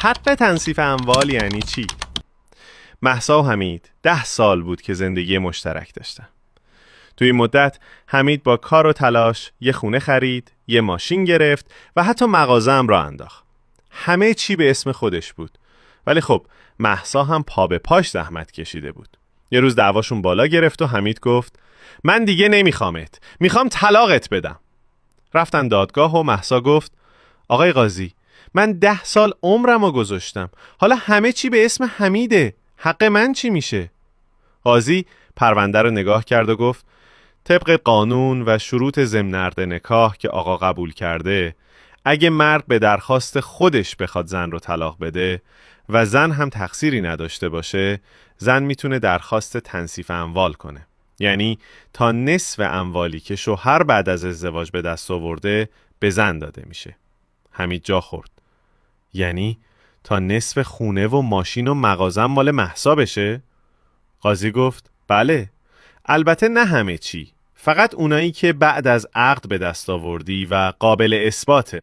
حق تنصیف اموال یعنی چی؟ مهسا و حمید 10 سال بود که زندگی مشترک داشتن. توی این مدت حمید با کار و تلاش یه خونه خرید، یه ماشین گرفت و حتی مغازه هم را انداخت. همه چی به اسم خودش بود. ولی خب مهسا هم پا به پاش زحمت کشیده بود. یه روز دعواشون بالا گرفت و حمید گفت من دیگه نمیخوامت، میخوام طلاقت بدم. رفتن دادگاه و مهسا گفت آقای قاضی، من 10 سال عمرمو گذاشتم، حالا همه چی به اسم حمیده، حق من چی میشه؟ قاضی پرونده رو نگاه کرد و گفت طبق قانون و شروط ضمن عقد نکاح که آقا قبول کرده، اگه مرد به درخواست خودش بخواد زن رو طلاق بده و زن هم تقصیری نداشته باشه، زن میتونه درخواست تنصیف اموال کنه. یعنی تا نصف اموالی که شوهر بعد از ازدواج به دست آورده به زن داده میشه. حمید جا خورد. یعنی تا نصف خونه و ماشین و مغازه مال مهسا بشه؟ قاضی گفت بله، البته نه همه چی، فقط اونایی که بعد از عقد به دست آوردی و قابل اثباته.